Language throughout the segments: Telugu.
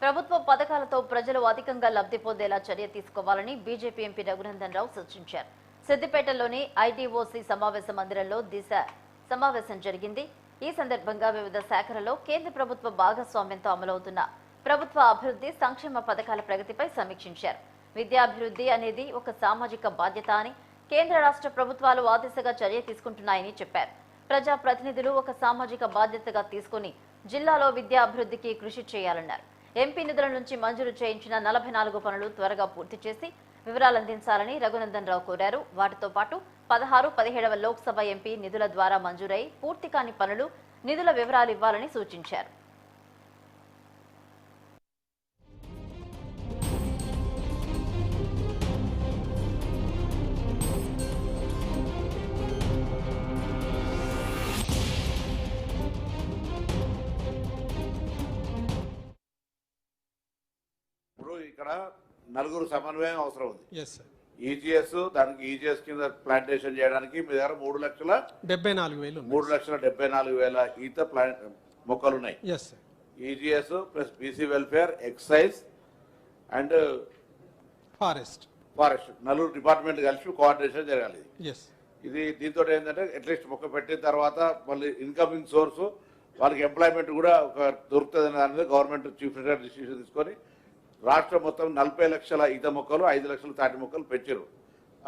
ప్రభుత్వ పథకాలతో ప్రజలు అధికంగా లబ్ధి పొందేలా చర్య తీసుకోవాలని బీజేపీ ఎంపీ రఘునందన్ రావు సూచించారు. సిద్దిపేటలోని ఐటీఓసీ సమావేశ మందిరంలో దిశ సమావేశం జరిగింది. ఈ సందర్భంగా వివిధ శాఖలలో కేంద్ర ప్రభుత్వ భాగస్వామ్యంతో అమలవుతున్న ప్రభుత్వ అభివృద్ధి సంక్షేమ పథకాల ప్రగతిపై సమీక్షించారు. విద్యాభివృద్ధి అనేది ఒక సామాజిక బాధ్యత అని, కేంద్ర రాష్ట్ర ప్రభుత్వాలు ఆ దిశగా చర్య తీసుకుంటున్నాయని చెప్పారు. ప్రజా ప్రతినిధులు ఒక సామాజిక బాధ్యతగా తీసుకుని జిల్లాలో విద్యా అభివృద్ధికి కృషి చేయాలన్నారు. ఎంపీ నిధుల నుంచి మంజూరు చేయించిన 44 పనులు త్వరగా పూర్తి చేసి వివరాలందించాలని రఘునందన్ రావు కోరారు. వాటితో పాటు 16, 17వ లోక్సభ ఎంపీ నిధుల ద్వారా మంజూరై పూర్తి కాని పనులు నిధుల వివరాలు ఇవ్వాలని సూచించారు. ఇక్కడ నలుగురు సమన్వయం అవసరం ఉంది. ఈజీఎస్ దానికి ఈజీఎస్ కింద ప్లాంటేషన్ చేయడానికి మీ దగ్గర 3,74,000 ఈత మొక్కలు ఉన్నాయి. EGS plus BC welfare, excise and forest నలుగురు డిపార్ట్మెంట్ కలిసి కోఆర్డినేషన్ జరగాలి. ఇది దీంతో ఏంటంటే అట్లీస్ట్ మొక్క పెట్టిన తర్వాత మళ్ళీ ఇన్కమింగ్ సోర్స్ వాళ్ళకి ఎంప్లాయ్మెంట్ కూడా ఒక దొరుకుతుంది అనేది గవర్నమెంట్ చీఫ్ మినిస్టర్ డిసిషన్ తీసుకొని రాష్ట్రం మొత్తం 40 లక్షల ఈత మొక్కలు, 5 లక్షల తాటి మొక్కలు పెంచారు.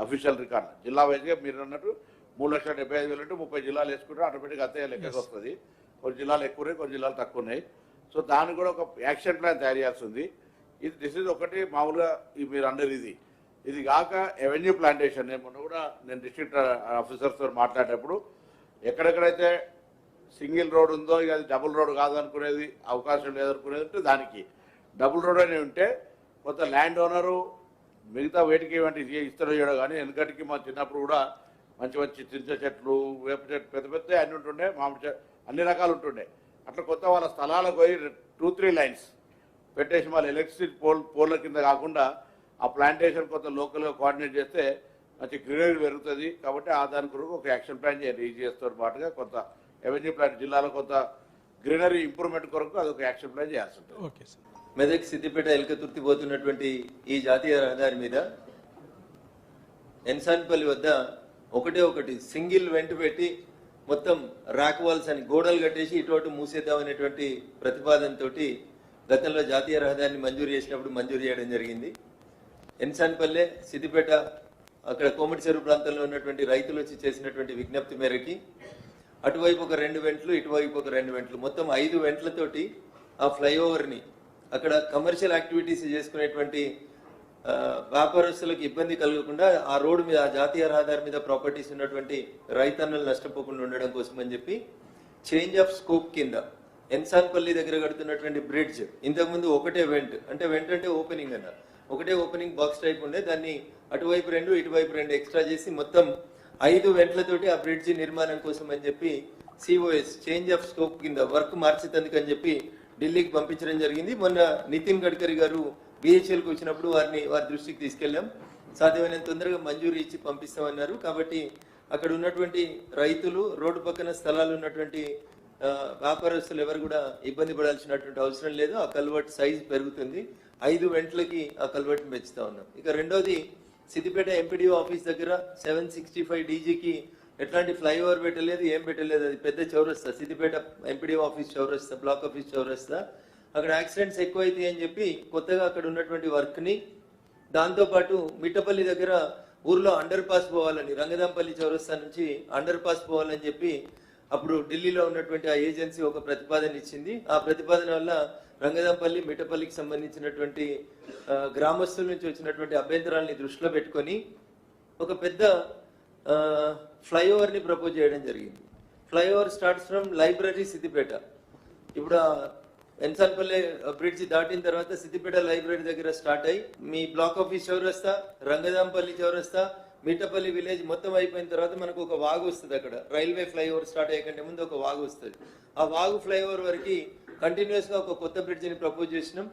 అఫీషియల్ రికార్డు జిల్లా వైజ్గా మీరు అన్నట్టు 3,75,000 అంటే 30 జిల్లాలు వేసుకుంటే ఆటోమేటిక్గా అంతే లెక్కకు వస్తుంది. కొన్ని జిల్లాలు ఎక్కువ ఉన్నాయి, కొన్ని జిల్లాలు తక్కువ ఉన్నాయి. సో దానికి కూడా ఒక యాక్షన్ ప్లాన్ తయారు చేయాల్సి ఉంది. దిస్ ఇస్ ఒకటి మామూలుగా మీరు అన్నది. ఇది కాక ఎవెన్యూ ప్లాంటేషన్ మొన్న కూడా నేను డిస్ట్రిక్ట్ ఆఫీసర్స్తో మాట్లాడేటప్పుడు ఎక్కడెక్కడైతే సింగిల్ రోడ్ ఉందో ఇక అది డబుల్ రోడ్ కాదనుకునేది, అవకాశం లేదనుకునేది ఉంటే దానికి డబుల్ రోడ్ అని ఉంటే కొంత ల్యాండ్ ఓనరు మిగతా వేటికి వంటి ఇస్తారో చేయడం. కానీ వెనకటికి మా చిన్నప్పుడు కూడా మంచి మంచి చింత చెట్లు, వేప చెట్లు పెద్ద పెద్ద అన్ని ఉంటుండే, మామిడి చెట్లు అన్ని రకాలు ఉంటుండే. అట్లా కొత్త వాళ్ళ స్థలాలకు పోయి 2-3 లైన్స్ పెట్టేసి మళ్ళీ ఎలక్ట్రిసిటీ పోల్ల కింద కాకుండా ఆ ప్లాంటేషన్ కొంత లోకల్గా కోఆర్డినేట్ చేస్తే మంచి గ్రీనరీ పెరుగుతుంది. కాబట్టి ఆ దాని కొరకు ఒక యాక్షన్ ప్లాన్ చేయాలి. ఈజీఎస్తో పాటుగా కొంత రెవెన్యూ ప్లాన్ జిల్లాలో కొంత గ్రీనరీ ఇంప్రూవ్మెంట్ కొరకు అదొక యాక్షన్ ప్లాన్ చేయాల్సి ఉంటుంది. Okay sir. మెదక్ సిద్దిపేట ఎల్కతుర్తి పోతున్నటువంటి ఈ జాతీయ రహదారి మీద ఎన్సాన్పల్లి వద్ద ఒకటి సింగిల్ వెంట పెట్టి మొత్తం ర్యాక్ వాల్స్ అని గోడలు కట్టేసి ఇటు మూసేద్దామనేటువంటి ప్రతిపాదనతో గతంలో జాతీయ రహదారిని మంజూరు చేసినప్పుడు మంజూరు చేయడం జరిగింది. ఎన్సాన్పల్లె, సిద్దిపేట అక్కడ కోమటి చెరువు ప్రాంతంలో ఉన్నటువంటి రైతులు వచ్చి చేసినటువంటి విజ్ఞప్తి మేరకి అటువైపు ఒక 2 వెంట్లు, ఇటువైపు ఒక 2 వెంట్లు, మొత్తం 5 వెంట్లతోటి ఆ ఫ్లైఓవర్ని అక్కడ కమర్షియల్ యాక్టివిటీస్ చేసుకునేటువంటి వ్యాపారస్తులకు ఇబ్బంది కలగకుండా ఆ రోడ్డు మీద, ఆ జాతీయ రహదారి మీద ప్రాపర్టీస్ ఉన్నటువంటి రైతన్నులు నష్టపోకుండా ఉండడం కోసం అని చెప్పి చేంజ్ ఆఫ్ స్కోప్ కింద ఎన్సాన్పల్లి దగ్గర కడుతున్నటువంటి బ్రిడ్జ్ ఇంతకుముందు ఒకటే వెంట్ అంటే ఓపెనింగ్ అన్న ఒకటే ఓపెనింగ్ బాక్స్ టైప్ ఉండే, దాన్ని అటువైపు 2 ఇటువైపు 2 ఎక్స్ట్రా చేసి మొత్తం 5 వెంట్లతోటి ఆ బ్రిడ్జ్ నిర్మాణం కోసం అని చెప్పి సిఓఎస్ చేంజ్ ఆఫ్ స్కోప్ కింద వర్క్ మార్చేందుకని చెప్పి ఢిల్లీకి పంపించడం జరిగింది. మొన్న నితిన్ గడ్కరీ గారు బిహెచ్ఎల్కి వచ్చినప్పుడు వారి దృష్టికి తీసుకెళ్లాం. సాధ్యమైనంత తొందరగా మంజూరు ఇచ్చి పంపిస్తామన్నారు. కాబట్టి అక్కడ ఉన్నటువంటి రైతులు, రోడ్డు పక్కన స్థలాలు ఉన్నటువంటి వ్యాపారస్తులు ఎవరు కూడా ఇబ్బంది పడాల్సినటువంటి అవసరం లేదు. ఆ కల్వర్ట్ సైజ్ పెరుగుతుంది. 5 వెంట్లకి ఆ కల్వర్ట్ని పెంచుతా ఉన్నాం. ఇక రెండోది, సిద్దిపేట ఎంపీడీఓ ఆఫీస్ దగ్గర 765 డీజీకి ఎట్లాంటి ఫ్లైఓవర్ పెట్టలేదు, ఏం పెట్టలేదు. అది పెద్ద చౌరస్తా, సిద్దిపేట ఎంపీడీఓ ఆఫీస్ చౌరస్తా, బ్లాక్ ఆఫీస్ చౌరస్తా. అక్కడ యాక్సిడెంట్స్ ఎక్కువైతాయి అని చెప్పి కొత్తగా అక్కడ ఉన్నటువంటి వర్క్ని, దాంతోపాటు మిట్టపల్లి దగ్గర ఊర్లో అండర్ పాస్ పోవాలని, రంగదాంపల్లి చౌరస్తా నుంచి అండర్ పాస్ పోవాలని చెప్పి అప్పుడు ఢిల్లీలో ఉన్నటువంటి ఆ ఏజెన్సీ ఒక ప్రతిపాదన ఇచ్చింది. ఆ ప్రతిపాదన వల్ల రంగదాంపల్లి, మిట్టపల్లికి సంబంధించినటువంటి గ్రామస్తుల నుంచి వచ్చినటువంటి అభ్యంతరాలని దృష్టిలో పెట్టుకొని ఒక పెద్ద ఫ్లైఓవర్ని ప్రపోజ్ చేయడం జరిగింది. Flyover starts from library Siddipet. ఇప్పుడు ఎన్సాన్పల్లి బ్రిడ్జ్ దాటిన తర్వాత సిద్దిపేట లైబ్రరీ దగ్గర స్టార్ట్ అయ్యి మీ బ్లాక్ ఆఫీస్ చౌరస్తా, రంగదాంపల్లి చౌరస్తా, మిట్టపల్లి విలేజ్ మొత్తం అయిపోయిన తర్వాత మనకు ఒక వాగు వస్తుంది. అక్కడ రైల్వే ఫ్లైఓవర్ స్టార్ట్ అయ్యే ముందు ఒక వాగు వస్తుంది. ఆ వాగు ఫ్లైఓవర్ వరకు కంటిన్యూస్ గా ఒక కొత్త బ్రిడ్జిని ప్రపోజ్ చేసినాం.